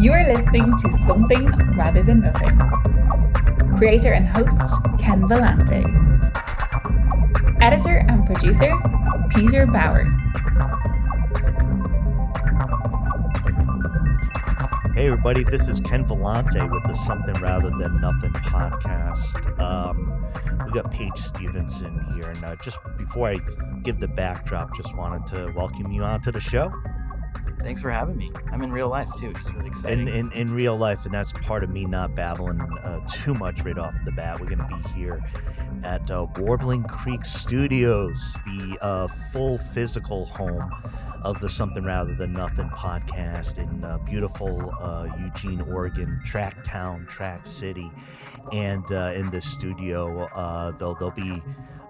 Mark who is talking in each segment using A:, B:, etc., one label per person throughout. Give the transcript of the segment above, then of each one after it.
A: You are listening to Something Rather Than Nothing. Creator and host, Ken Vellante. Editor and producer, Peter Bauer.
B: Hey everybody, this is Ken Vellante with the Something Rather Than Nothing podcast. We got Paige Stephenson here, and just before I give the backdrop, just wanted to welcome you onto the show.
C: Thanks for having me. I'm in real life too, which is really exciting.
B: In real life, and that's part of me not babbling too much right off the bat. We're going to be here at Warbling Creek Studios, the full physical home of the Something Rather Than Nothing podcast in beautiful Eugene, Oregon, Track Town, Track City. And in this studio, they'll be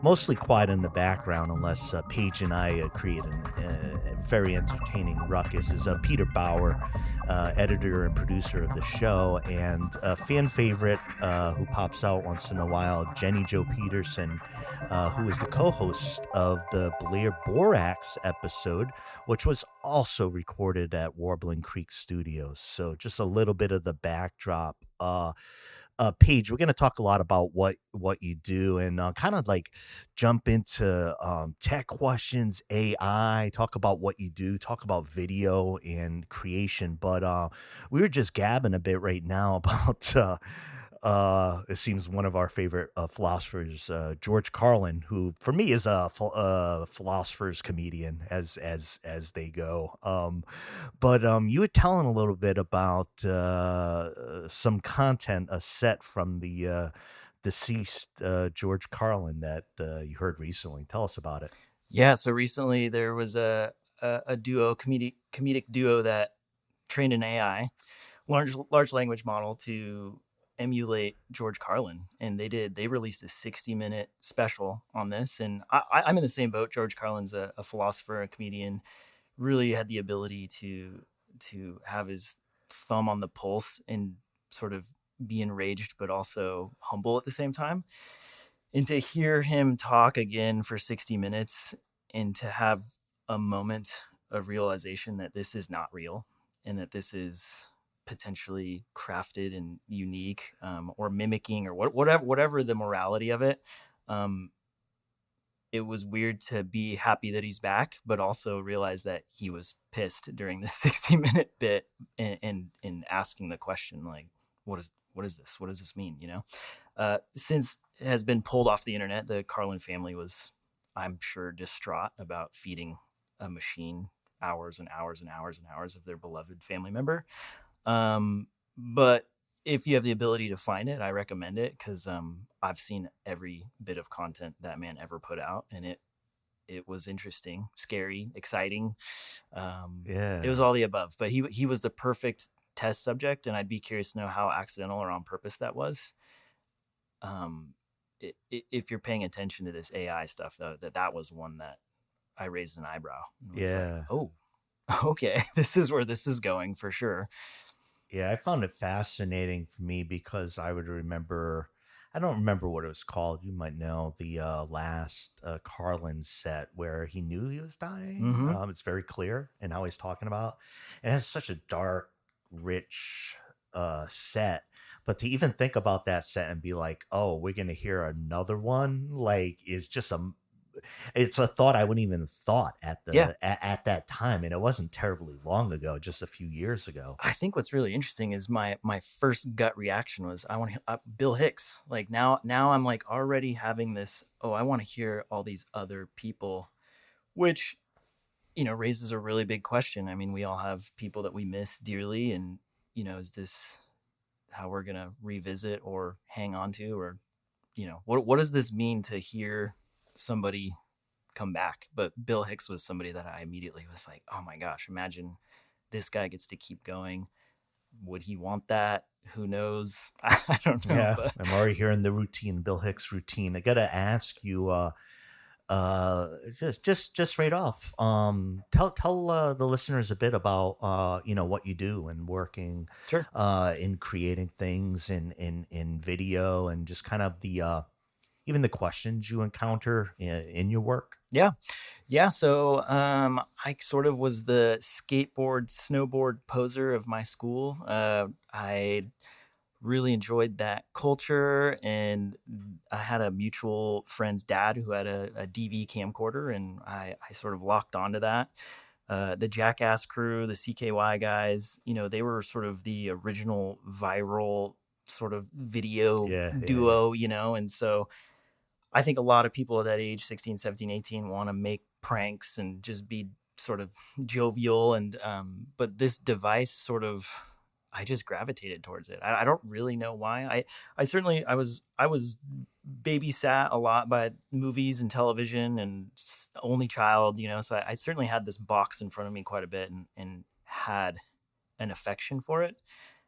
B: mostly quiet in the background unless Paige and I create a very entertaining ruckus. Is Peter Bauer, editor and producer of the show, and a fan favorite who pops out once in a while, Jenny Jo Peterson, who is the co-host of the Blair Borax episode, which was also recorded at Warbling Creek Studios. So just a little bit of the backdrop. Paige, we're going to talk a lot about what you do and kind of like jump into tech questions, AI, talk about what you do, talk about video and creation. But we were just gabbing a bit right now about it seems one of our favorite philosophers, George Carlin, who for me is a philosopher's comedian as they go. But you were telling a little bit about some content, a set from the deceased George Carlin that you heard recently. Tell us about it.
C: Yeah, so recently there was a comedic duo that trained an AI, large language model, to emulate George Carlin, and they released a 60-minute special on this. And I'm in the same boat. George Carlin's a philosopher, a comedian, really had the ability to have his thumb on the pulse and sort of be enraged but also humble at the same time. And to hear him talk again for 60 minutes and to have a moment of realization that this is not real and that this is potentially crafted and unique, or mimicking, or whatever the morality of it. It was weird to be happy that he's back, but also realize that he was pissed during the 60-minute bit and asking the question, like, what is this? What does this mean? You know, since it has been pulled off the internet, the Carlin family was, I'm sure, distraught about feeding a machine hours and hours and hours and hours of their beloved family member. But if you have the ability to find it, I recommend it, because I've seen every bit of content that man ever put out, and it was interesting, scary, exciting. It was all the above, but he was the perfect test subject, and I'd be curious to know how accidental or on purpose that was. If you're paying attention to this AI stuff, though, that was one that I raised an eyebrow.
B: Yeah.
C: Like, oh, okay, this is where this is going for sure.
B: Yeah, I found it fascinating for me because I don't remember what it was called. You might know the last Carlin set where he knew he was dying.
C: Mm-hmm.
B: It's very clear in how he's talking about. It has such a dark, rich set. But to even think about that set and be like, oh, we're going to hear another one, like, is just it's a thought I wouldn't even thought at that time, and it wasn't terribly long ago, just a few years ago.
C: I think what's really interesting is my first gut reaction was, I want to Bill Hicks. Like now I'm like already having this, I want to hear all these other people, which, you know, raises a really big question. I mean, we all have people that we miss dearly, and, you know, is this how we're gonna revisit or hang on to, or, you know, what does this mean to hear somebody come back? But Bill Hicks was somebody that I immediately was like, oh my gosh, imagine this guy gets to keep going. Would he want that? Who knows? I don't know.
B: Yeah,
C: but
B: I'm already hearing the routine, Bill Hicks routine. I gotta ask you, just right off, tell the listeners a bit about what you do and working
C: Sure.
B: In creating things in video, and just kind of the even the questions you encounter in your work.
C: Yeah. Yeah. So I sort of was the snowboard poser of my school. I really enjoyed that culture, and I had a mutual friend's dad who had a DV camcorder, and I sort of locked onto that. The Jackass crew, the CKY guys, they were sort of the original viral sort of video
B: Yeah.
C: duo, and so I think a lot of people at that age, 16, 17, 18, want to make pranks and just be sort of jovial. And, but this device sort of, I just gravitated towards it. I don't really know why. I was babysat a lot by movies and television and only child, so I certainly had this box in front of me quite a bit and had an affection for it.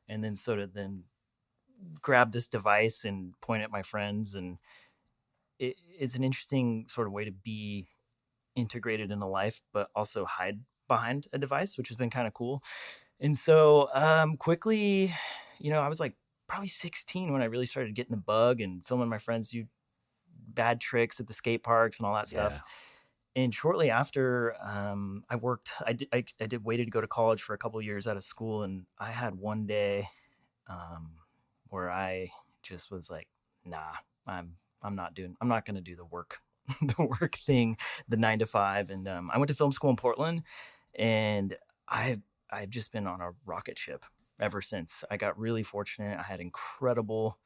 C: And then sort of then grab this device and point at my friends, and it's an interesting sort of way to be integrated in the life, but also hide behind a device, which has been kind of cool. And so quickly, I was like probably 16 when I really started getting the bug and filming my friends do bad tricks at the skate parks and all that stuff. And shortly after, I did waited to go to college for a couple of years out of school, and I had one day where I just was like, nah, I'm not going to do the work, the work thing, the 9 to 5. And I went to film school in Portland, and I've just been on a rocket ship ever since. I got really fortunate. I had incredible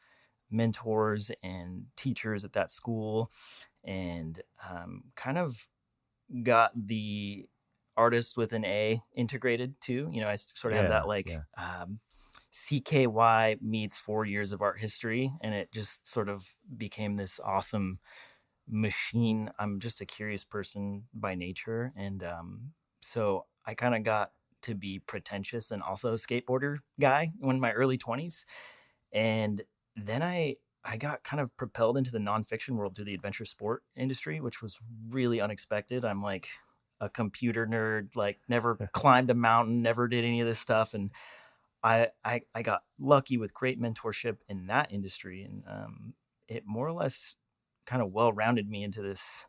C: mentors and teachers at that school, and kind of got the artist with an A integrated too. I sort of have that CKY meets 4 years of art history, and it just sort of became this awesome machine. I'm just a curious person by nature, and so I kind of got to be pretentious and also a skateboarder guy in my early 20s. And then I got kind of propelled into the nonfiction world through the adventure sport industry, which was really unexpected. I'm like a computer nerd, like never climbed a mountain, never did any of this stuff. And I got lucky with great mentorship in that industry. And it more or less kind of well-rounded me into this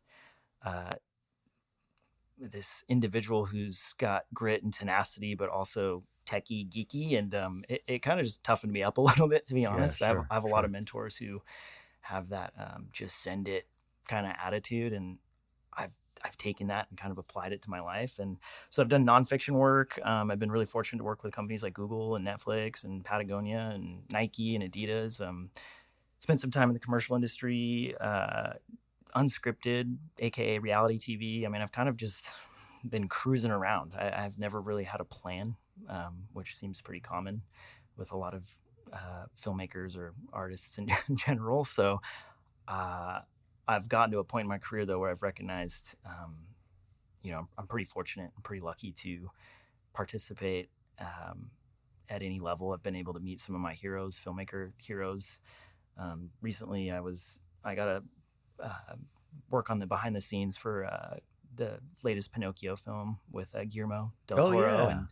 C: individual who's got grit and tenacity, but also techie, geeky. And it kind of just toughened me up a little bit, to be honest.
B: Sure,
C: I have a lot of mentors who have that just send it kind of attitude. And I've taken that and kind of applied it to my life. And so I've done nonfiction work. I've been really fortunate to work with companies like Google and Netflix and Patagonia and Nike and Adidas. Spent some time in the commercial industry, unscripted, AKA reality TV. I mean, I've kind of just been cruising around. I've never really had a plan, which seems pretty common with a lot of filmmakers or artists in general. So I've gotten to a point in my career, though, where I've recognized, I'm pretty fortunate and pretty lucky to participate at any level. I've been able to meet some of my heroes, filmmaker heroes. Recently, I got to work on the behind the scenes for the latest Pinocchio film with Guillermo del Toro. And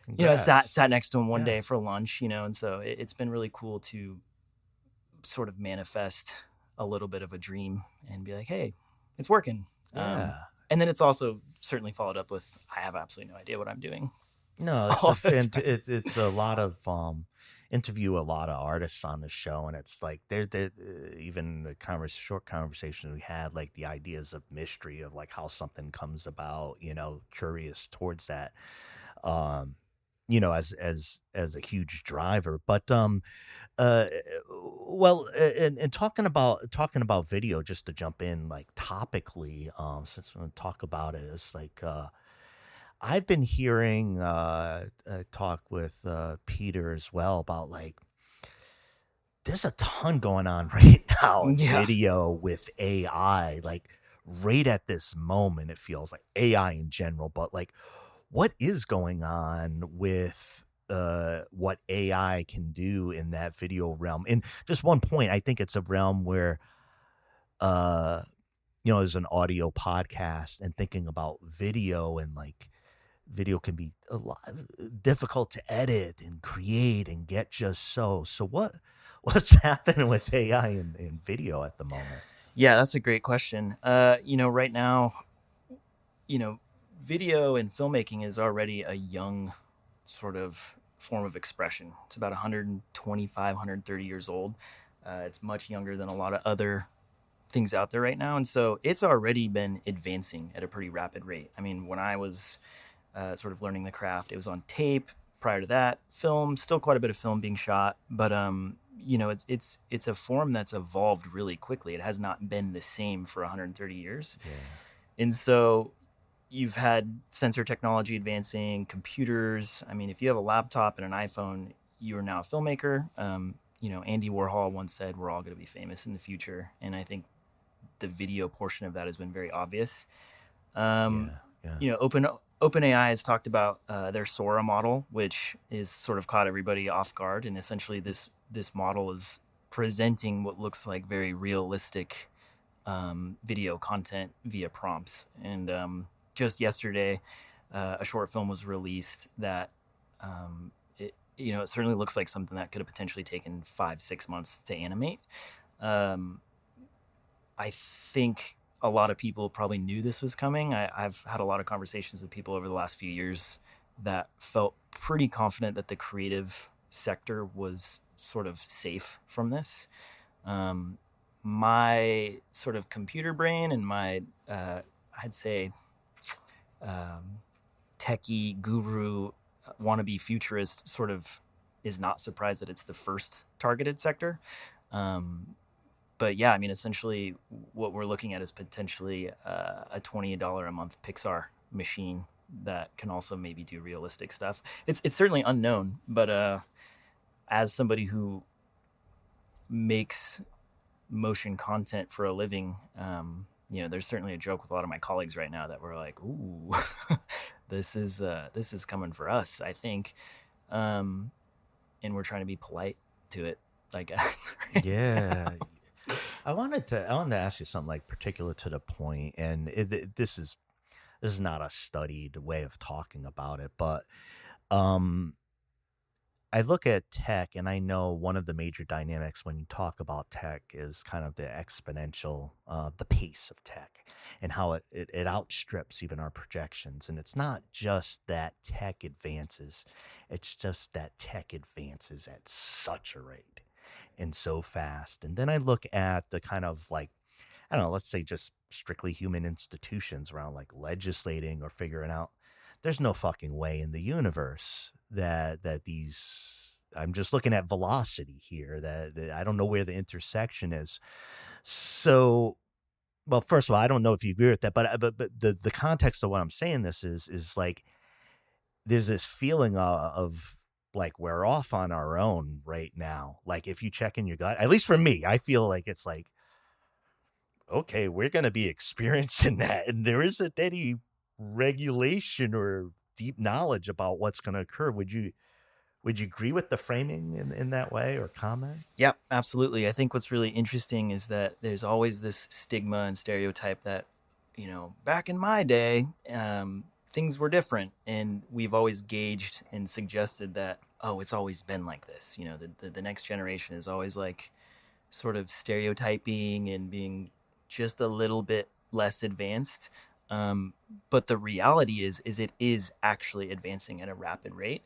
B: Congrats.
C: I sat next to him one day for lunch, and so it's been really cool to sort of manifest a little bit of a dream and be like, hey, it's working. And then it's also certainly followed up with, I have absolutely no idea what I'm doing.
B: No, it's a lot of interview a lot of artists on the show, and it's like they're even the short conversation we had, like the ideas of mystery of like how something comes about, curious towards that, as a huge driver. But well, and talking about video, just to jump in like topically, since we're going to talk about it, it's like I've been hearing talk with Peter as well about like there's a ton going on right now in video with AI, like right at this moment. It feels like AI in general, but like what is going on with what AI can do in that video realm? And just one point, I think it's a realm where as an audio podcast and thinking about video, and like video can be a lot difficult to edit and create and get just so what's happening with AI in video at the moment?
C: Yeah, that's a great question. Right now you know, video and filmmaking is already a young sort of form of expression. It's about 125, 130 years old. It's much younger than a lot of other things out there right now. And so it's already been advancing at a pretty rapid rate. I mean, when I was sort of learning the craft, it was on tape. Prior to that, film, still quite a bit of film being shot, but it's a form that's evolved really quickly. It has not been the same for 130 years.
B: Yeah.
C: And so you've had sensor technology advancing, computers. I mean, if you have a laptop and an iPhone, you are now a filmmaker. Andy Warhol once said, "We're all going to be famous in the future," and I think the video portion of that has been very obvious.
B: Yeah.
C: OpenAI has talked about their Sora model, which is sort of caught everybody off guard, and essentially this model is presenting what looks like very realistic video content via prompts. And just yesterday, a short film was released that it certainly looks like something that could have potentially taken 5-6 months to animate. I think a lot of people probably knew this was coming. I've had a lot of conversations with people over the last few years that felt pretty confident that the creative sector was sort of safe from this. My sort of computer brain and my, I'd say, techie guru, wannabe futurist sort of is not surprised that it's the first targeted sector. But yeah, I mean, essentially what we're looking at is potentially a $20 a month Pixar machine that can also maybe do realistic stuff. It's certainly unknown, but as somebody who makes motion content for a living, there's certainly a joke with a lot of my colleagues right now that we're like, ooh, this is coming for us, I think. And we're trying to be polite to it, I guess.
B: Yeah. I wanted to ask you something like particular to the point, and this is not a studied way of talking about it, but I look at tech, and I know one of the major dynamics when you talk about tech is kind of the exponential, the pace of tech, and how it outstrips even our projections. And it's not just that tech advances; it's just that tech advances at such a rate and so fast. And then I look at the kind of like, I don't know, let's say just strictly human institutions around like legislating or figuring out there's no fucking way in the universe that these, I'm just looking at velocity here, that I don't know where the intersection is. So, well, first of all, I don't know if you agree with that, but the context of what I'm saying this is like there's this feeling of like we're off on our own right now. Like if you check in your gut, at least for me, I feel like it's like, okay, we're going to be experiencing that, and there isn't any regulation or deep knowledge about what's going to occur. Would you agree with the framing in that way, or comment?
C: Yeah, absolutely. I think what's really interesting is that there's always this stigma and stereotype that, back in my day, things were different, and we've always gauged and suggested that, oh, it's always been like this. The next generation is always like sort of stereotyping and being just a little bit less advanced. But the reality is it is actually advancing at a rapid rate.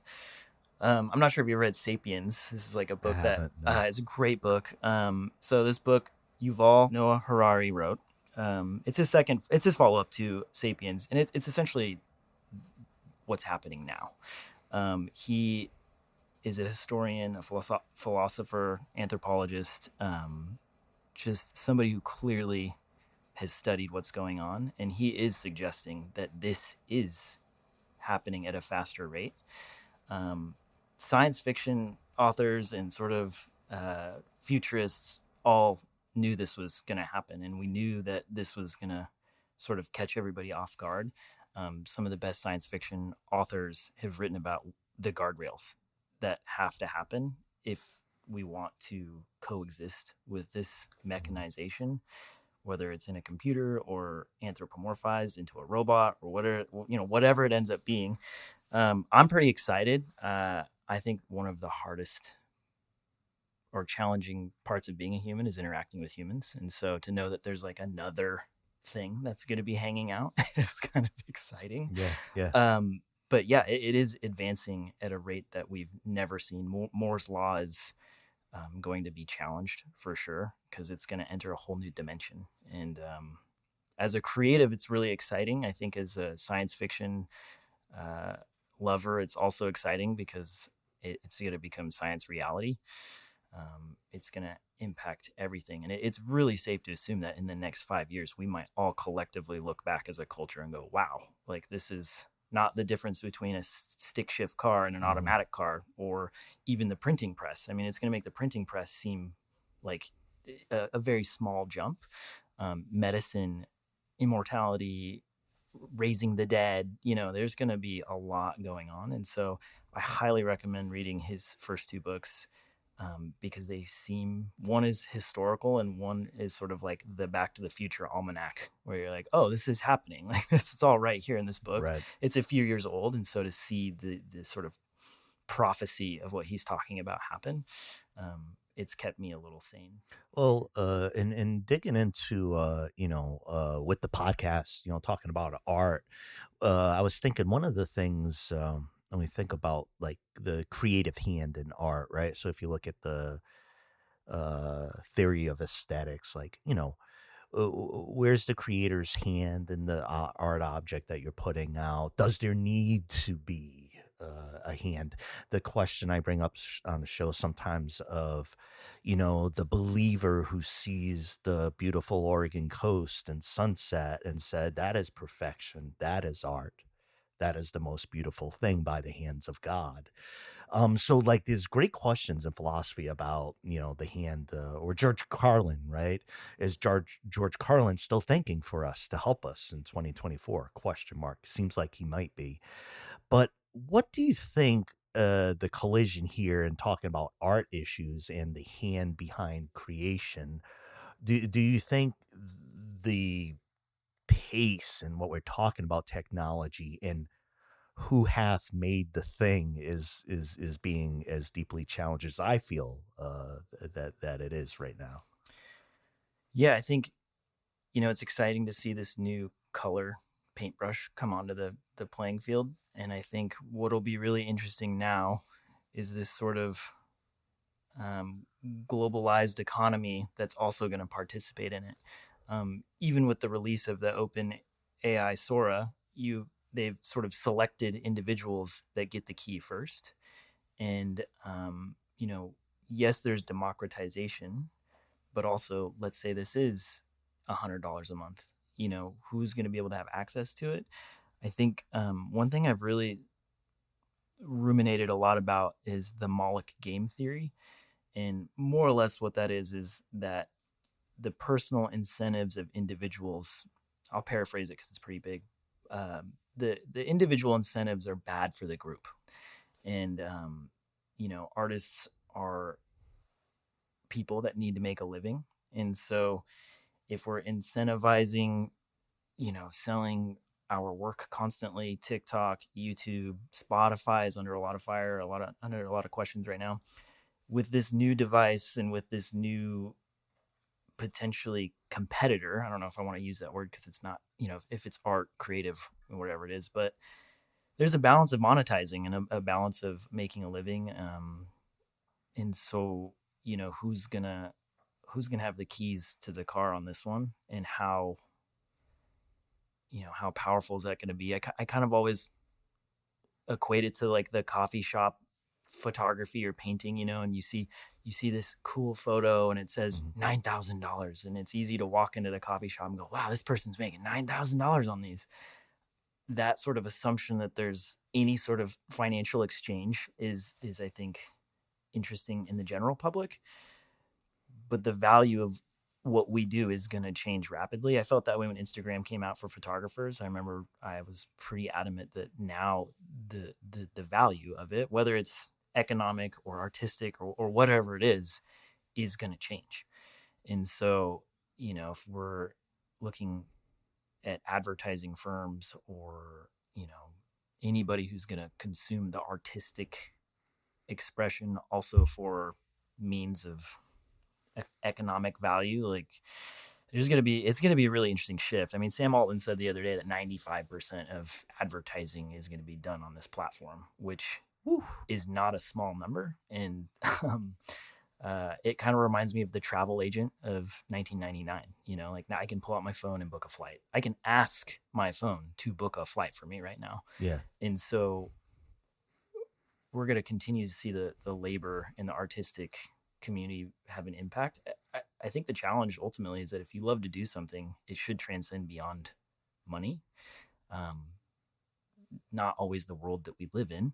C: I'm not sure if you read *Sapiens*. This is like a book that is a great book. So this book Yuval Noah Harari wrote. It's his follow-up to *Sapiens*, and it's essentially what's happening now. He is a historian, a philosopher, anthropologist, just somebody who clearly has studied what's going on, and he is suggesting that this is happening at a faster rate. Science fiction authors and sort of futurists all knew this was going to happen, and we knew that this was going to sort of catch everybody off guard. Some of the best science fiction authors have written about the guardrails that have to happen if we want to coexist with this mechanization, whether it's in a computer or anthropomorphized into a robot or whatever it ends up being. I'm pretty excited. I think one of the hardest or challenging parts of being a human is interacting with humans. And so to know that there's like another thing that's going to be hanging out. It's kind of exciting.
B: Yeah, yeah.
C: But yeah, it is advancing at a rate that we've never seen. Moore's law is going to be challenged for sure, because it's going to enter a whole new dimension. And as a creative, it's really exciting. I think as a science fiction uh, lover, it's also exciting because it's going to become science reality. It's going to impact everything. And it's really safe to assume that in the next 5 years, we might all collectively look back as a culture and go, wow, like this is not the difference between a stick shift car and an automatic car, or even the printing press. I mean, it's going to make the printing press seem like a very small jump. Medicine, immortality, raising the dead, there's going to be a lot going on. And so I highly recommend reading his first two books, because they seem, one is historical and one is sort of like the Back to the Future almanac, where you're like, oh, this is happening. Like this is all right here in this book.
B: Right.
C: It's a few years old. And so to see the sort of prophecy of what he's talking about happen, it's kept me a little sane.
B: Well, and digging into with the podcast, talking about art, I was thinking one of the things when we think about like the creative hand in art, right? So if you look at the theory of aesthetics, like where's the creator's hand in the art object that you're putting out? Does there need to be a hand? The question I bring up on the show sometimes of, the believer who sees the beautiful Oregon coast and sunset and said, that is perfection, that is art, that is the most beautiful thing by the hands of God. So like there's great questions in philosophy about, the hand, or George Carlin, right? Is George Carlin still thinking for us to help us in 2024? Question mark. Seems like he might be. But what do you think the collision here in talking about art issues and the hand behind creation, do you think the pace and what we're talking about technology and who hath made the thing is being as deeply challenged as I feel that it is right now?
C: Yeah, I think, it's exciting to see this new color paintbrush come onto the playing field. And I think what'll be really interesting now is this sort of globalized economy that's also going to participate in it. Even with the release of the open AI Sora, they've sort of selected individuals that get the key first. And, yes, there's democratization, but also let's say this is $100 a month. Who's going to be able to have access to it? I think one thing I've really ruminated a lot about is the Moloch game theory. And more or less what that is that the personal incentives of individuals, I'll paraphrase it because it's pretty big. The individual incentives are bad for the group. And, artists are people that need to make a living. And so if we're incentivizing, selling our work constantly, TikTok, YouTube, Spotify is under a lot of fire, under a lot of questions right now. With this new device and with this new potentially competitor, I don't know if I want to use that word because it's not, if it's art, creative, or whatever it is, but there's a balance of monetizing and a balance of making a living. And so, who's gonna have the keys to the car on this one, and how powerful is that going to be? I kind of always equate it to like the coffee shop photography or painting, and you see this cool photo and it says $9,000, and it's easy to walk into the coffee shop and go, wow, this person's making $9,000 on these. That sort of assumption that there's any sort of financial exchange is I think interesting in the general public, but the value of what we do is going to change rapidly. I felt that way when Instagram came out for photographers. I remember I was pretty adamant that now the value of it, whether it's economic or artistic or whatever it is going to change. And so, if we're looking at advertising firms or, anybody who's going to consume the artistic expression also for means of economic value, like it's gonna be a really interesting shift. I mean, Sam Altman said the other day that 95% of advertising is going to be done on this platform, which
B: Whew.
C: is not a small number. And it kind of reminds me of the travel agent of 1999. You know, like now I can pull out my phone and book a flight. I can ask my phone to book a flight for me right now.
B: Yeah.
C: And so we're going to continue to see the labor and the artistic community have an impact. I think the challenge ultimately is that if you love to do something, it should transcend beyond money. Um, Not always the world that we live in.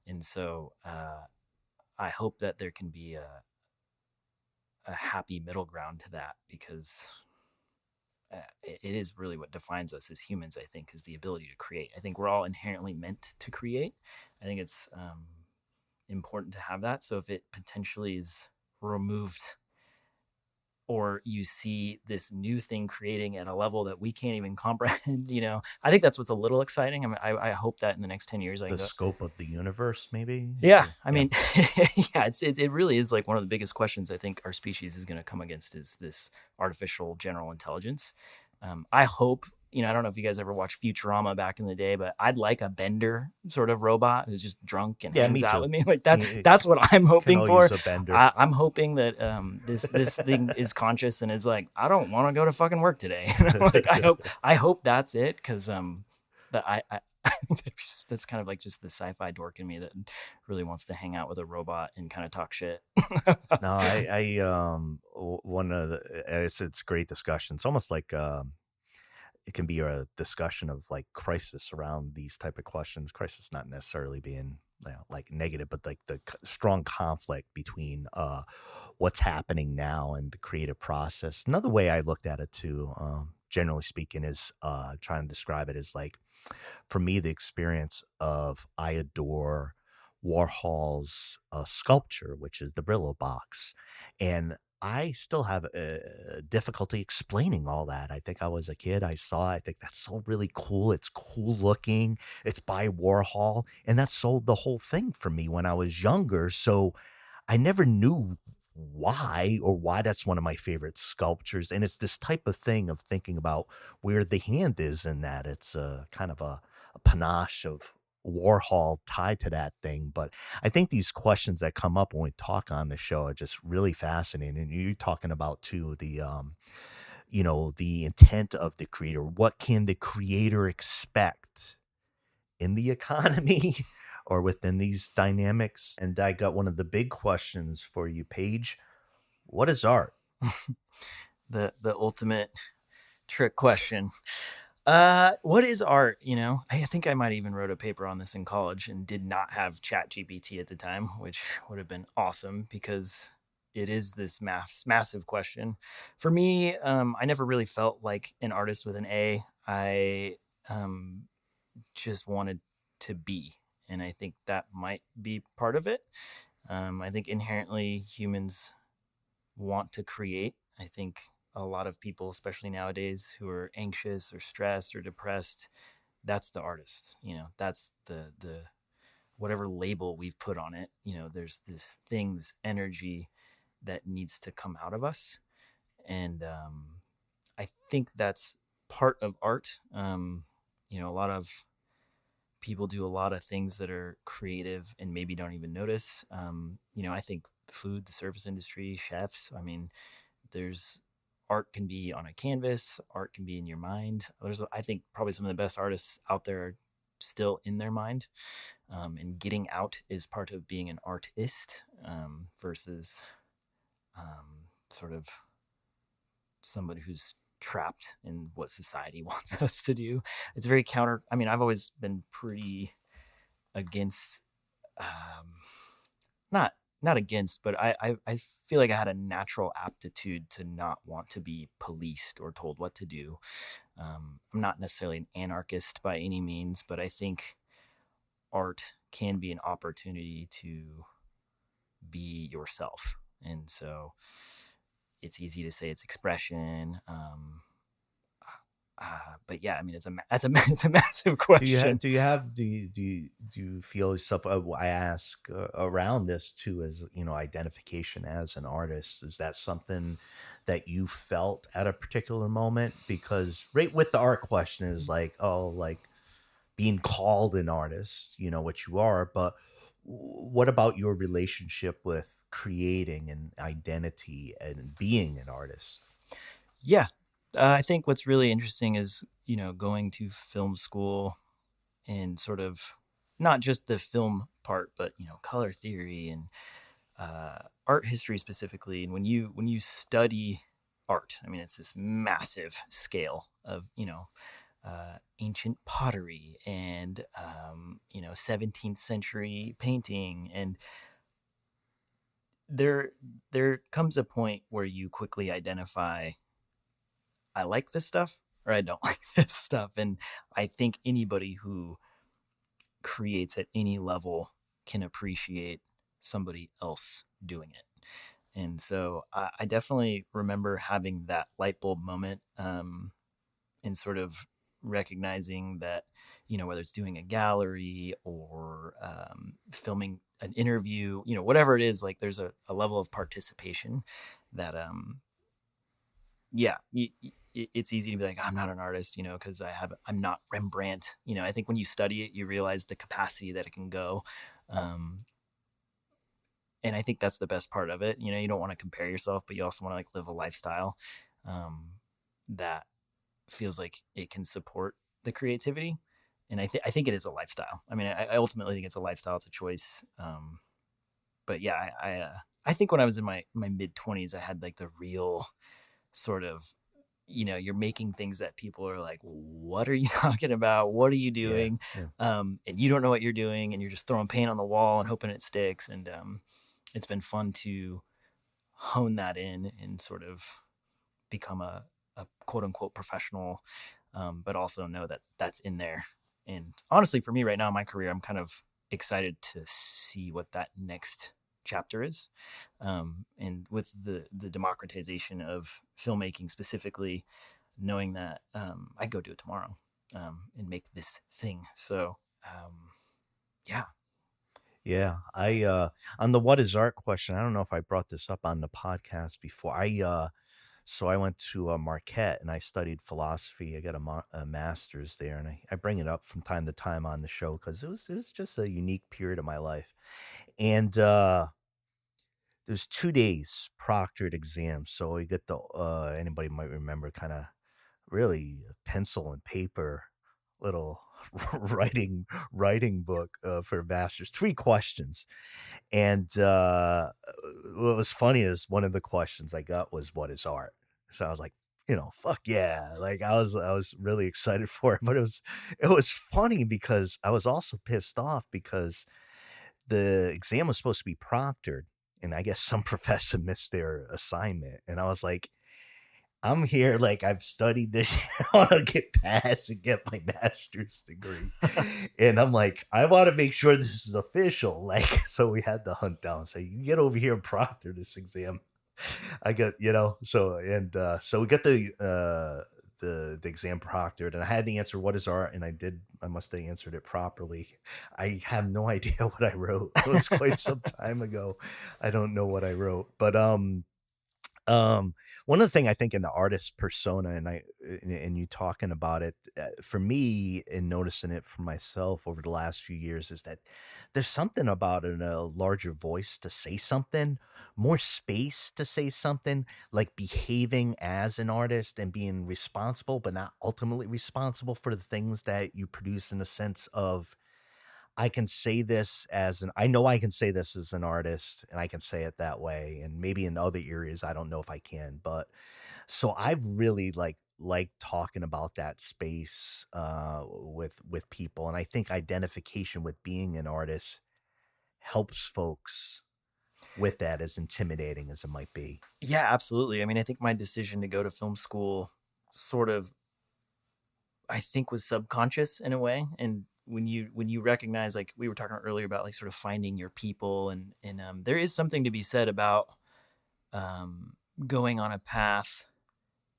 C: And so I hope that there can be a happy middle ground to that, because it is really what defines us as humans, I think, is the ability to create. I think we're all inherently meant to create. I think it's important to have that. So if it potentially is removed, or you see this new thing creating at a level that we can't even comprehend, I think that's what's a little exciting. I mean, I hope that in the next 10 years I
B: The
C: can go,
B: scope of the universe, maybe.
C: yeah, I mean, yeah, it really is like one of the biggest questions I think our species is going to come against is this artificial general intelligence. I hope, I don't know if you guys ever watched Futurama back in the day, but I'd like a bender sort of robot who's just drunk and
B: Yeah,
C: hangs
B: me
C: out
B: too.
C: with me. Like that's what I'm hoping
B: all
C: for.
B: use a bender.
C: I'm hoping that this thing is conscious and is like, I don't want to go to fucking work today. Like I hope that's it, because that I think that's kind of like just the sci-fi dork in me that really wants to hang out with a robot and kind of talk shit.
B: No, I one of the it's great discussion. It's almost like it can be a discussion of like crisis around these type of questions. Crisis not necessarily being like negative, but like the strong conflict between what's happening now and the creative process. Another way I looked at it too, generally speaking, is trying to describe it as like, for me, the experience of I adore Warhol's sculpture, which is the Brillo box. And I still have difficulty explaining all that. I think I was a kid. I think that's so really cool. It's cool looking. It's by Warhol. And that sold the whole thing for me when I was younger. So I never knew why that's one of my favorite sculptures. And it's this type of thing of thinking about where the hand is in that. It's kind of a panache of Warhol tied to that thing. But I think these questions that come up when we talk on the show are just really fascinating. And you're talking about too the intent of the creator. What can the creator expect in the economy or within these dynamics? And I got one of the big questions for you, Paige. What is art?
C: The ultimate trick question. What is art? I think I might even wrote a paper on this in college and did not have ChatGPT at the time, which would have been awesome, because it is this massive question. For me, I never really felt like an artist with an A. I just wanted to be, and I think that might be part of it. I think inherently humans want to create. I think a lot of people, especially nowadays, who are anxious or stressed or depressed, that's the artist. That's the whatever label we've put on it. There's this thing, this energy that needs to come out of us, and I think that's part of art. A lot of people do a lot of things that are creative and maybe don't even notice. I think food, the service industry, chefs. I mean, there's art can be on a canvas, art can be in your mind. I think probably some of the best artists out there are still in their mind, and getting out is part of being an artist, versus sort of somebody who's trapped in what society wants us to do. It's very counter. I mean, I've always been pretty against, not against, but I feel like I had a natural aptitude to not want to be policed or told what to do. I'm not necessarily an anarchist by any means, but I think art can be an opportunity to be yourself. And so it's easy to say it's expression. But yeah, I mean, it's a massive question.
B: Do you feel yourself? I ask around this too, as you know, identification as an artist. Is that something that you felt at a particular moment? Because right with the art question is like, oh, like being called an artist, you know what you are, but what about your relationship with creating and identity and being an artist?
C: Yeah, I think what's really interesting is going to film school and sort of not just the film part, but color theory and art history specifically. And when you study art, I mean, it's this massive scale of ancient pottery and 17th century painting, and there comes a point where you quickly identify, I like this stuff or I don't like this stuff. And I think anybody who creates at any level can appreciate somebody else doing it. And so I definitely remember having that light bulb moment, and sort of recognizing that, whether it's doing a gallery or filming an interview, whatever it is, like there's a level of participation that, yeah, it's easy to be like, I'm not an artist, because I'm not Rembrandt. I think when you study it, you realize the capacity that it can go. And I think that's the best part of it. You don't want to compare yourself, but you also want to like live a lifestyle that feels like it can support the creativity. And I think it is a lifestyle. I mean, I ultimately think it's a lifestyle. It's a choice. But yeah, I think when I was in my mid-20s, I had like the real sort of, you're making things that people are like, what are you talking about? What are you doing?
B: Yeah.
C: And you don't know what you're doing, and you're just throwing paint on the wall and hoping it sticks. And it's been fun to hone that in and sort of become a quote unquote professional, but also know that that's in there. And honestly, for me right now in my career, I'm kind of excited to see what that next chapter is. And with the democratization of filmmaking specifically, knowing that I go do it tomorrow and make this thing. So yeah.
B: Yeah, I on the what is art question, I don't know if I brought this up on the podcast before. So I went to Marquette and I studied philosophy. I got a master's there, and I bring it up from time to time on the show because it was just a unique period of my life. And there's 2 days proctored exams, so you get the anybody might remember kind of really pencil and paper little writing book for masters, 3 questions. And what was funny is one of the questions I got was, what is art? So I was like, fuck yeah. Like I was really excited for it, but it was funny because I was also pissed off because the exam was supposed to be proctored, and I guess some professor missed their assignment. And I was like, I'm here, like I've studied this. I want to get past and get my master's degree. And I'm like, I want to make sure this is official. Like, so we had to hunt down, say, you get over here and proctor this exam. I got, so we got the exam proctored, and I had to answer what is art, and I must have answered it properly. I have no idea what I wrote. It was quite some time ago. I don't know what I wrote, but one of the thing I think in the artist persona, and you talking about it, for me, and noticing it for myself over the last few years, is that there's something about a larger voice to say something, more space to say something, like behaving as an artist and being responsible, but not ultimately responsible for the things that you produce, in a sense of, I know I can say this as an artist, and I can say it that way. And maybe in other areas, I don't know if I can, but so I really like talking about that space with people. And I think identification with being an artist helps folks with that, as intimidating as it might be.
C: Yeah, absolutely. I mean, I think my decision to go to film school sort of, I think, was subconscious in a way. And when you recognize, like we were talking earlier about, like sort of finding your people, and there is something to be said about going on a path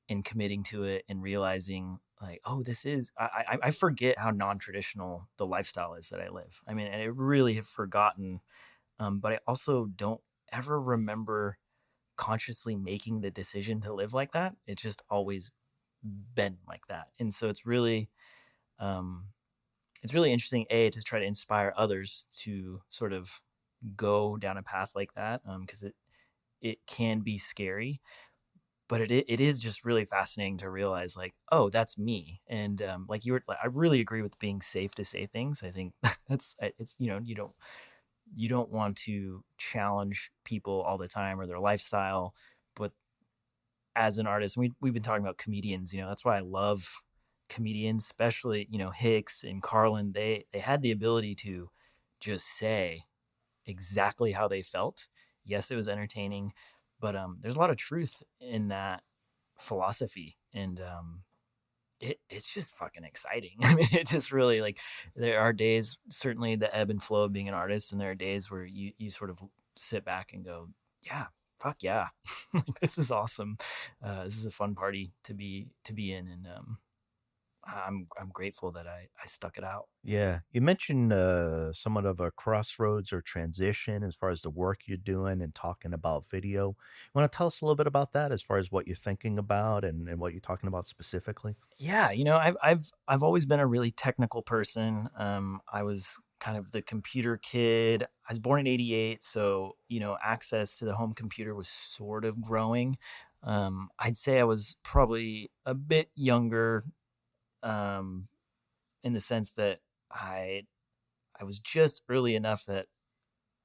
C: and committing to it and realizing like, oh, this is, I forget how non-traditional the lifestyle is that I live. I mean, and I really have forgotten, but I also don't ever remember consciously making the decision to live like that. It's just always been like that. And so um, it's really interesting, to try to inspire others to sort of go down a path like that. Cause it can be scary, but it is just really fascinating to realize like, oh, that's me. And like I really agree with being safe to say things. I think it's, you don't want to challenge people all the time or their lifestyle, but as an artist, we've been talking about comedians, that's why I love comedians, especially, Hicks and Carlin. They had the ability to just say exactly how they felt. Yes, it was entertaining, but there's a lot of truth in that philosophy, and it's just fucking exciting. I mean, it just really, like, there are days, certainly the ebb and flow of being an artist, and there are days where you sort of sit back and go, yeah, fuck yeah, this is awesome. This is a fun party to be in, and I'm grateful that I stuck it out.
B: Yeah, you mentioned somewhat of a crossroads or transition as far as the work you're doing and talking about video. You want to tell us a little bit about that as far as what you're thinking about and what you're talking about specifically?
C: Yeah, I've always been a really technical person. I was kind of the computer kid. I was born in '88, so access to the home computer was sort of growing. I'd say I was probably a bit younger, um, in the sense that I was just early enough that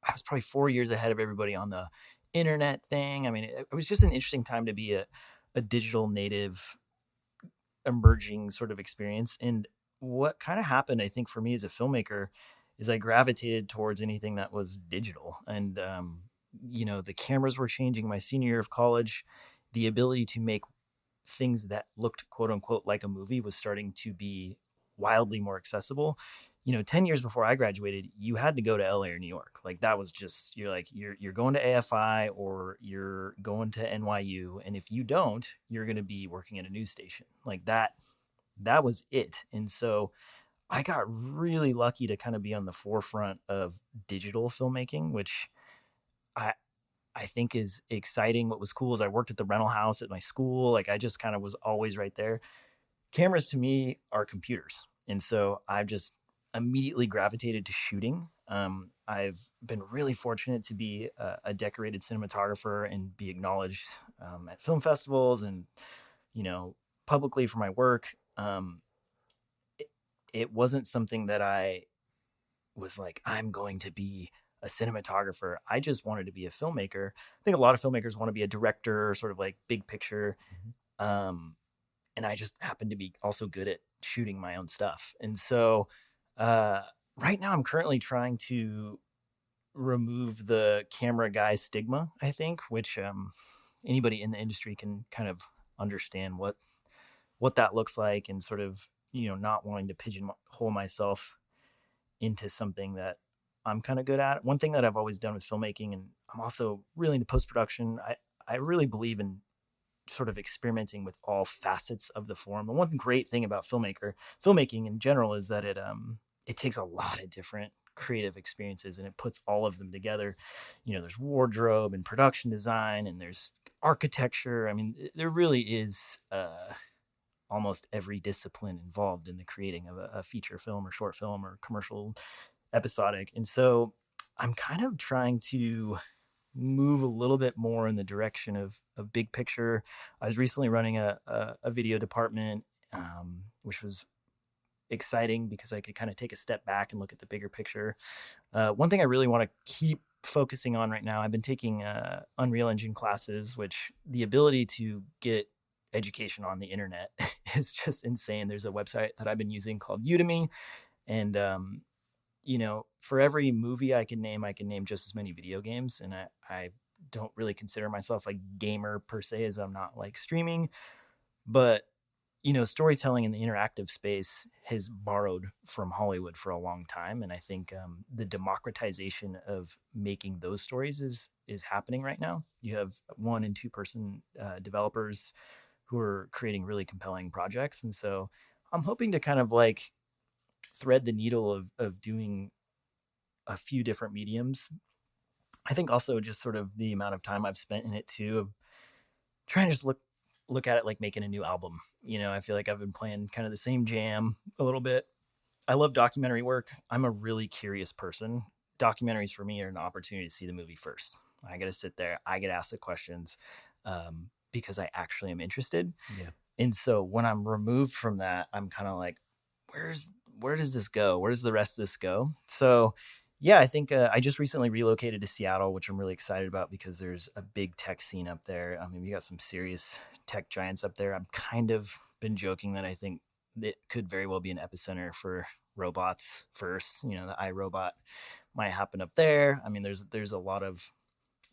C: I was probably 4 years ahead of everybody on the internet thing. I mean, it was just an interesting time to be a digital native emerging sort of experience. And what kind of happened, I think, for me as a filmmaker is I gravitated towards anything that was digital. And, the cameras were changing my senior year of college. The ability to make things that looked quote unquote like a movie was starting to be wildly more accessible. 10 years before I graduated, you had to go to LA or New York. Like, that was just, you're going to AFI or you're going to NYU. And if you don't, you're going to be working at a news station. Like, that was it. And so I got really lucky to kind of be on the forefront of digital filmmaking, which I, I think is exciting. What was cool is I worked at the rental house at my school. Like, I just kind of was always right there. Cameras to me are computers. And so I've just immediately gravitated to shooting. I've been really fortunate to be a decorated cinematographer and be acknowledged at film festivals and, publicly for my work. It wasn't something that I was like, I'm going to be a cinematographer. I just wanted to be a filmmaker. I think a lot of filmmakers want to be a director, sort of like big picture. Um, and I just happened to be also good at shooting my own stuff. And so right now I'm currently trying to remove the camera guy stigma, I think, which anybody in the industry can kind of understand what that looks like, and sort of, not wanting to pigeonhole myself into something that I'm kind of good at. One thing that I've always done with filmmaking, and I'm also really into post-production, I really believe in sort of experimenting with all facets of the form. And one great thing about filmmaking in general is that it takes a lot of different creative experiences and it puts all of them together. There's wardrobe and production design, and there's architecture. I mean, there really is almost every discipline involved in the creating of a feature film or short film or commercial episodic. And so I'm kind of trying to move a little bit more in the direction of big picture. I was recently running a video department, which was exciting because I could kind of take a step back and look at the bigger picture. One thing I really want to keep focusing on right now, I've been taking Unreal Engine classes, which the ability to get education on the internet is just insane. There's a website that I've been using called Udemy, and for every movie I can name just as many video games. And I don't really consider myself a gamer per se, as I'm not like streaming, but storytelling in the interactive space has borrowed from Hollywood for a long time. And I think the democratization of making those stories is happening right now. You have 1 and 2 person developers who are creating really compelling projects. And so I'm hoping to kind of like thread the needle of doing a few different mediums. I think also just sort of the amount of time I've spent in it too, of trying to just look at it like making a new album. I feel like I've been playing kind of the same jam a little bit. I love documentary work. I'm a really curious person. Documentaries for me are an opportunity to see the movie first. I got to sit there. I get asked the questions because I actually am interested.
B: Yeah.
C: And so when I'm removed from that, I'm kind of like, where does this go? Where does the rest of this go? So yeah, I think I just recently relocated to Seattle, which I'm really excited about because there's a big tech scene up there. I mean, we got some serious tech giants up there. I'm kind of been joking that I think it could very well be an epicenter for robots first. The iRobot might happen up there. I mean, there's a lot of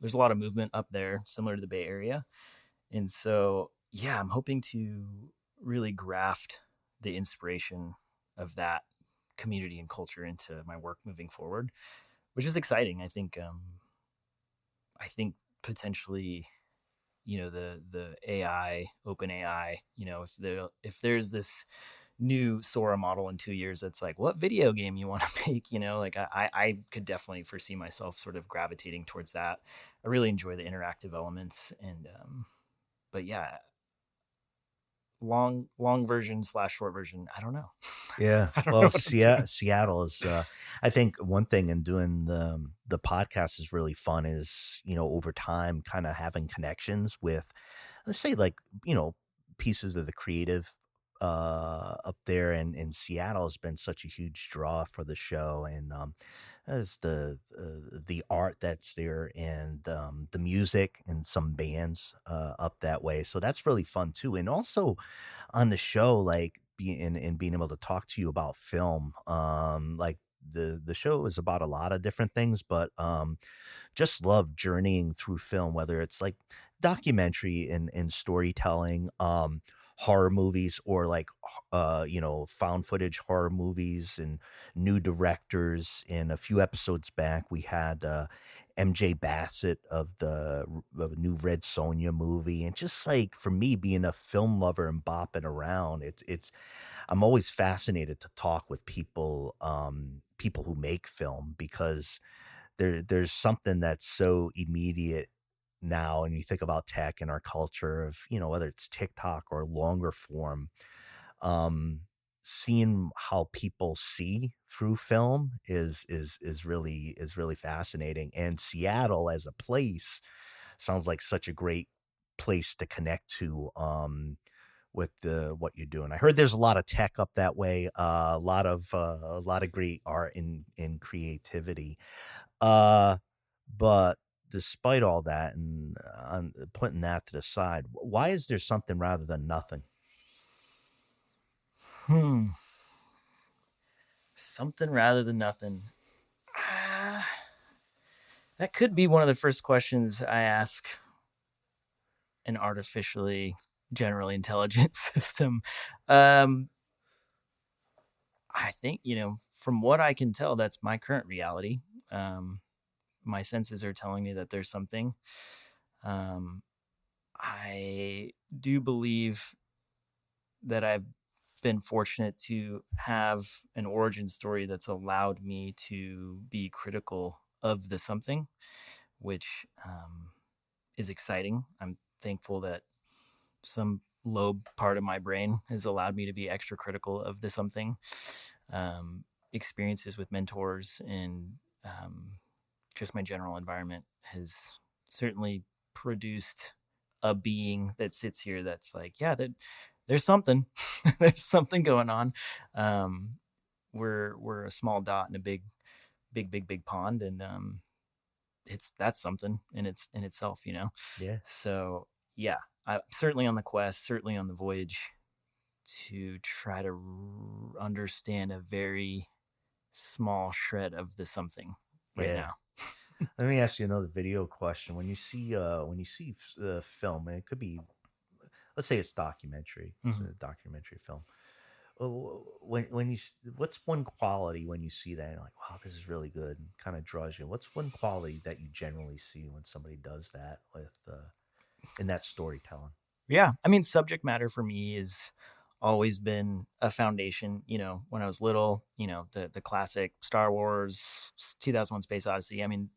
C: movement up there, similar to the Bay Area. And so, yeah, I'm hoping to really graft the inspiration of that community and culture into my work moving forward, which is exciting. I think potentially, the AI, open AI, if there's this new Sora model in 2 years, that's like, what video game you want to make, like I could definitely foresee myself sort of gravitating towards that. I really enjoy the interactive elements, and but yeah, long version / short version, I don't know.
B: Yeah.
C: I don't know
B: Well,
C: what I'm doing.
B: Seattle is, I think one thing in doing the podcast is really fun is, over time kind of having connections with, let's say, like, pieces of the creative up there, and in Seattle has been such a huge draw for the show. And as the art that's there, and the music and some bands up that way. So that's really fun too. And also on the show, like being able to talk to you about film, like the show is about a lot of different things, but just love journeying through film, whether it's like documentary and storytelling, horror movies, or like found footage horror movies, and new directors. In a few episodes back, we had MJ Bassett of the new Red Sonja movie. And just like, for me, being a film lover and bopping around, it's I'm always fascinated to talk with people, people who make film, because there's something that's so immediate now. And you think about tech and our culture of, whether it's TikTok or longer form, um, seeing how people see through film is really fascinating. And Seattle as a place sounds like such a great place to connect to, with what you're doing. I heard there's a lot of tech up that way, a lot of great art and creativity. But despite all that, and putting that to the side, why is there something rather than nothing?
C: Something rather than nothing. That could be one of the first questions I ask an artificially generally intelligent system. I think, from what I can tell, that's my current reality. My senses are telling me that there's something. I do believe that I've been fortunate to have an origin story that's allowed me to be critical of the something, which is exciting. I'm thankful that some lobe part of my brain has allowed me to be extra critical of the something. Experiences with mentors and just my general environment has certainly produced a being that sits here that's like, yeah, that there's something, there's something going on. We're a small dot in a big pond, and that's something in itself,
B: Yeah.
C: So yeah, I'm certainly on the quest, certainly on the voyage to try to understand a very small shred of the something right
B: Yeah.
C: now.
B: Let me ask you another video question. When you see film, and it could be, let's say it's documentary, it's
C: Mhm.
B: a documentary film. What's one quality when you see that, and you're like, wow, this is really good, and kind of draws you? What's one quality that you generally see when somebody does that with in that storytelling?
C: Yeah. I mean, subject matter for me is always been a foundation. When I was little, the classic Star Wars, 2001 Space Odyssey. I mean,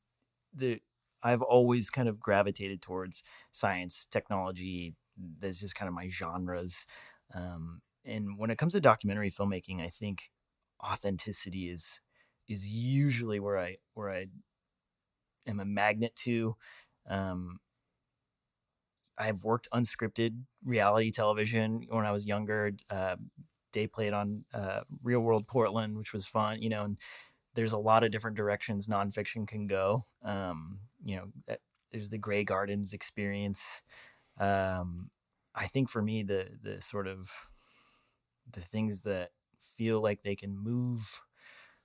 C: the I've always kind of gravitated towards science, technology. That's just kind of my genres. And when it comes to documentary filmmaking, I think authenticity is usually where I am a magnet to. Um, I've worked unscripted reality television when I was younger. Day played on Real World Portland, which was fun, and there's a lot of different directions nonfiction can go. There's the Grey Gardens experience. I think for me, the sort of the things that feel like they can move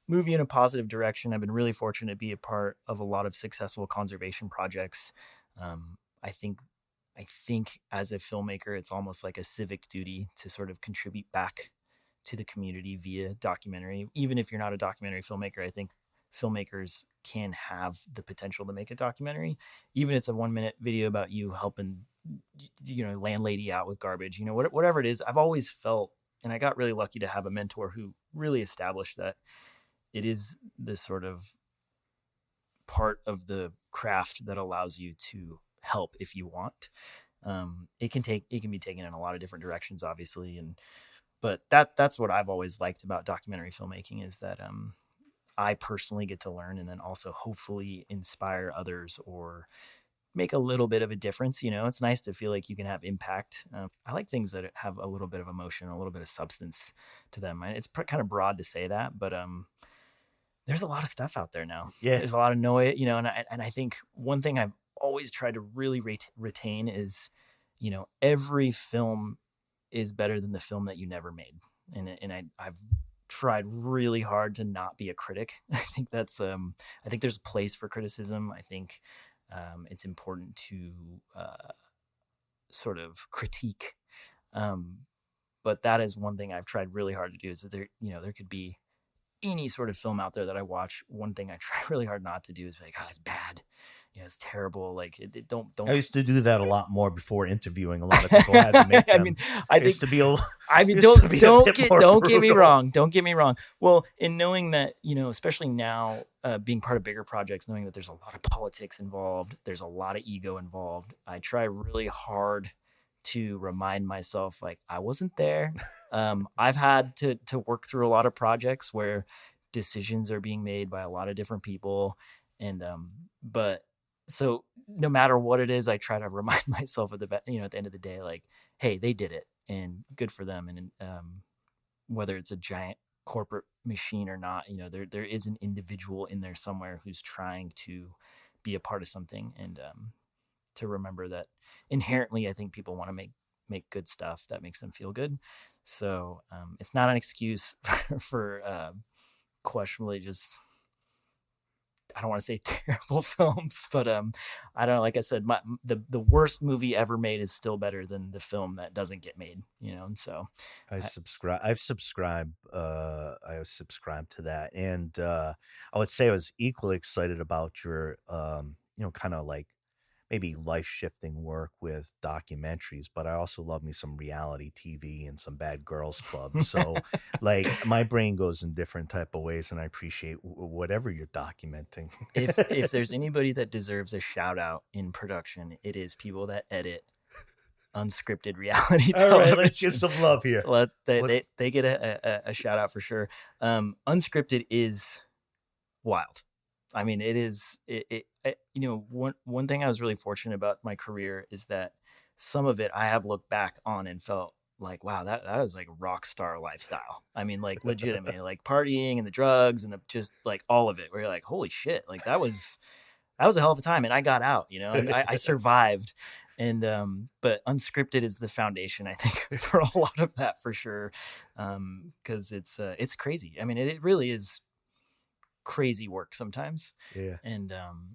C: you in a positive direction. I've been really fortunate to be a part of a lot of successful conservation projects. Um, I think I think as a filmmaker, it's almost like a civic duty to sort of contribute back to the community via documentary. Even if you're not a documentary filmmaker, I think filmmakers can have the potential to make a documentary. Even if it's a 1 minute video about you helping, landlady out with garbage, whatever it is. I've always felt, and I got really lucky to have a mentor who really established that it is this sort of part of the craft that allows you to help if you want. It can be taken in a lot of different directions, obviously, but that's what I've always liked about documentary filmmaking is that I personally get to learn and then also hopefully inspire others or make a little bit of a difference. It's nice to feel like you can have impact. I like things that have a little bit of emotion, a little bit of substance to them. It's kind of broad to say that, but there's a lot of stuff out there now.
B: Yeah.
C: There's a lot of noise, and I think one thing I've always tried to really retain is, every film is better than the film that you never made. And I've tried really hard to not be a critic. I think I think there's a place for criticism. I think it's important to sort of critique. But that is one thing I've tried really hard to do is that there could be any sort of film out there that I watch. One thing I try really hard not to do is be like, oh, it's bad. It's terrible. Like don't.
B: I used to do that a lot more before interviewing a lot of people. I had to make them.
C: I mean, I think
B: to be a,
C: I mean, don't get me wrong. Don't get me wrong. Well, in knowing that, especially now, being part of bigger projects, knowing that there's a lot of politics involved, there's a lot of ego involved. I try really hard to remind myself, like, I wasn't there. I've had to work through a lot of projects where decisions are being made by a lot of different people. And, but so no matter what it is, I try to remind myself at the end of the day, like, hey, they did it and good for them. And, whether it's a giant corporate machine or not, there is an individual in there somewhere who's trying to be a part of something. And, to remember that inherently, I think people want to make good stuff that makes them feel good. So it's not an excuse for questionably just, I don't want to say terrible films, but I don't know. Like I said, the worst movie ever made is still better than the film that doesn't get made. And so
B: I've subscribed to that, and I would say I was equally excited about your kind of like maybe life-shifting work with documentaries, but I also love me some reality TV and some Bad Girls Club. So like my brain goes in different type of ways, and I appreciate whatever you're documenting.
C: if there's anybody that deserves a shout out in production, it is people that edit unscripted reality television.
B: All right, let's get some love here.
C: They get a shout out for sure. Unscripted is wild. I mean, it is, one thing I was really fortunate about my career is that some of it I have looked back on and felt like, wow, that was like a rock star lifestyle. I mean, like legitimately, like partying and the drugs and just like all of it, where you're like, holy shit, like that was a hell of a time. And I got out, and I survived. And, but unscripted is the foundation, I think, for a lot of that for sure. 'Cause it's crazy. I mean, it really is crazy work sometimes.
B: Yeah.
C: And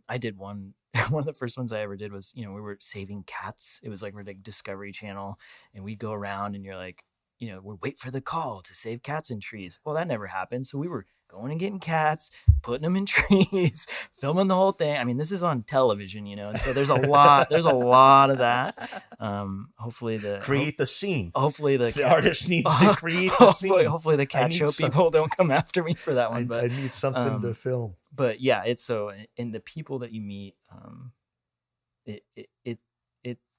C: I did one of the first ones I ever did was, we were saving cats. It was like we're like Discovery Channel, and we'd go around and you're like, we'd wait for the call to save cats in trees. Well, that never happened. So we were going and getting cats, putting them in trees, filming the whole thing. I mean, this is on television, and so there's a lot of that. Hopefully
B: create the scene.
C: Hopefully
B: the artist needs to create the scene.
C: Hopefully the cat show people don't come after me for that one. But
B: I need something to film.
C: But yeah, it's so in the people that you meet,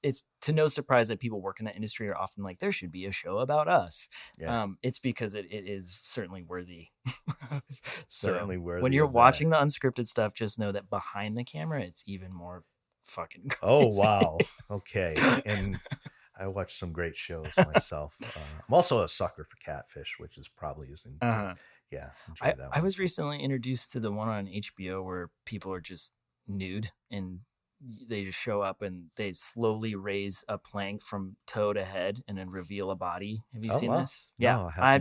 C: it's to no surprise that people work in that industry are often like, there should be a show about us. Yeah. It's because it is certainly worthy.
B: Certainly worthy.
C: When you're watching the unscripted stuff, just know that behind the camera, it's even more fucking crazy.
B: Oh, wow. Okay. And I watch some great shows myself. I'm also a sucker for Catfish, which is probably isn't. Yeah. Enjoy that one.
C: I was recently introduced to the one on HBO where people are just nude and they just show up and they slowly raise a plank from toe to head and then reveal a body. Have you seen this?
B: Yeah. No,
C: I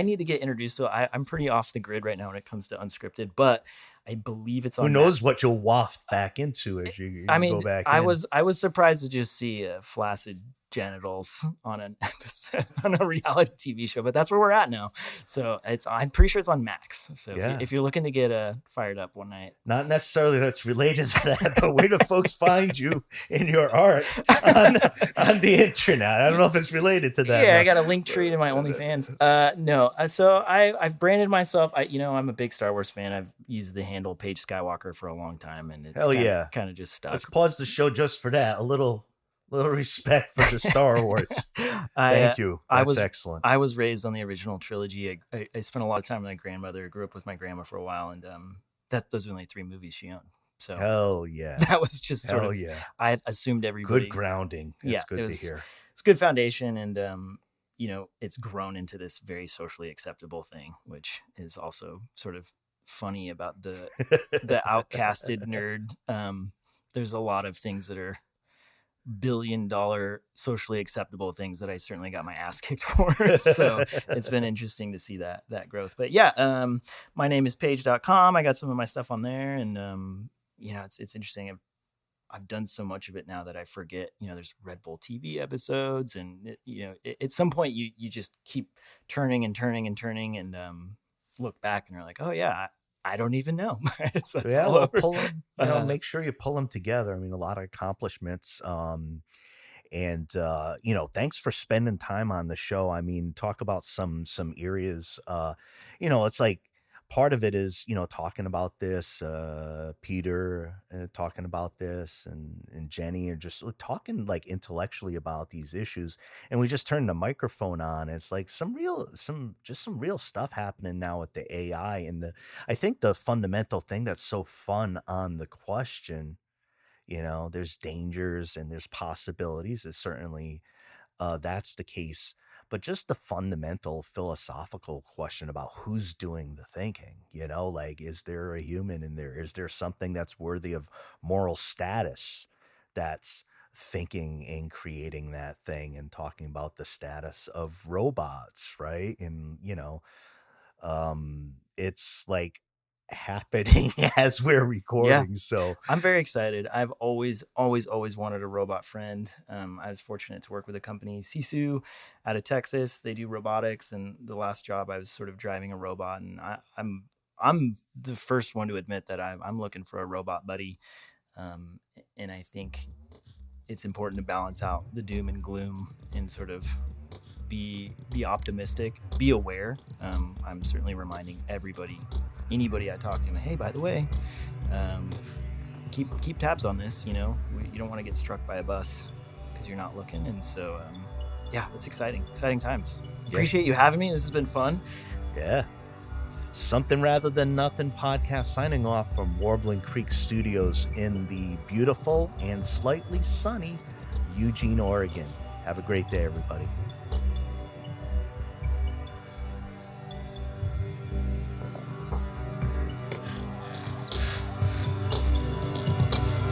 C: need to get introduced. So I'm pretty off the grid right now when it comes to unscripted, but I believe it's on.
B: Who knows what you'll waft back into as you go back in.
C: I was surprised to just see flaccid genitals on an episode on a reality TV show, but that's where we're at now. So I'm pretty sure it's on Max. So if you're looking to get fired up one night,
B: not necessarily that's related to that, but where do folks find you in your art on the internet? I don't know if it's related to that.
C: Yeah, I got a link tree to my OnlyFans. No, so I've branded myself. I'm a big Star Wars fan. I've used the handle Paige Skywalker for a long time, and it's kind of just stuck.
B: Let's pause the show just for that. A little respect for the Star Wars. Thank you. That's excellent.
C: I was raised on the original trilogy. I spent a lot of time with my grandmother. I grew up with my grandma for a while, and those are only 3 movies she owned. So
B: hell yeah,
C: that was just sort of. Yeah. I had assumed everybody.
B: Good grounding. That's good to hear.
C: It's a good foundation, and it's grown into this very socially acceptable thing, which is also sort of funny about the outcasted nerd. There's a lot of things that are billion-dollar socially acceptable things that I certainly got my ass kicked for. So it's been interesting to see that growth. But yeah, my name is Paige.com. I got some of my stuff on there, and it's interesting. I've done so much of it now that I forget, there's Red Bull TV episodes, and at some point you just keep turning and turning and turning, and look back and you're like, oh yeah, I don't even know.
B: Pull them, make sure you pull them together. I mean, a lot of accomplishments. And thanks for spending time on the show. I mean, talk about some areas. It's like part of it is talking about this. Peter talking about this, and Jenny are just talking like intellectually about these issues. And we just turned the microphone on. And it's like some real stuff happening now with the AI. And I think the fundamental thing that's so fun on the question, there's dangers and there's possibilities. It's certainly that's the case. But just the fundamental philosophical question about who's doing the thinking, like, is there a human in there? Is there something that's worthy of moral status that's thinking and creating that thing, and talking about the status of robots, right? And, it's like happening as we're recording. Yeah. So
C: I'm very excited. I've always wanted a robot friend. I was fortunate to work with a company, Sisu, out of Texas. They do robotics, and the last job I was sort of driving a robot, and I'm the first one to admit that I'm looking for a robot buddy. And I think it's important to balance out the doom and gloom and sort of be optimistic, be aware. I'm certainly reminding anybody I talk to, hey, by the way, keep tabs on this. You don't want to get struck by a bus because you're not looking. And so, it's exciting times. Yeah. Appreciate you having me. This has been fun.
B: Yeah. Something Rather Than Nothing podcast signing off from Warbling Creek Studios in the beautiful and slightly sunny Eugene, Oregon. Have a great day, everybody.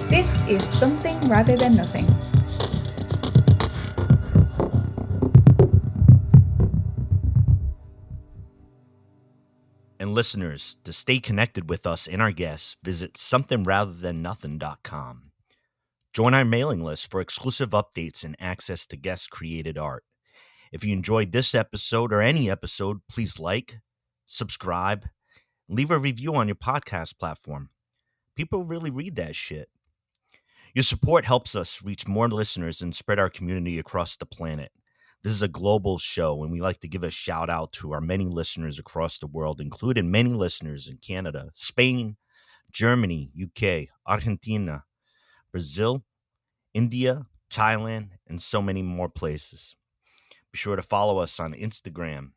A: This is Something Rather Than Nothing.
B: And listeners, to stay connected with us and our guests, visit somethingratherthannothing.com. Join our mailing list for exclusive updates and access to guest-created art. If you enjoyed this episode or any episode, please like, subscribe, leave a review on your podcast platform. People really read that shit. Your support helps us reach more listeners and spread our community across the planet. This is a global show, and we like to give a shout out to our many listeners across the world, including many listeners in Canada, Spain, Germany, UK, Argentina, Brazil, India, Thailand, and so many more places. Be sure to follow us on Instagram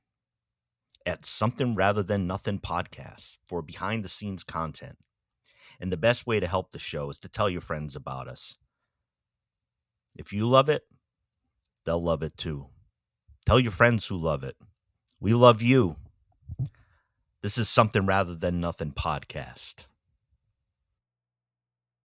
B: at Something Rather Than Nothing Podcast for behind the scenes content. And the best way to help the show is to tell your friends about us. If you love it, they'll love it too. Tell your friends who love it. We love you. This is Something Rather Than Nothing Podcast.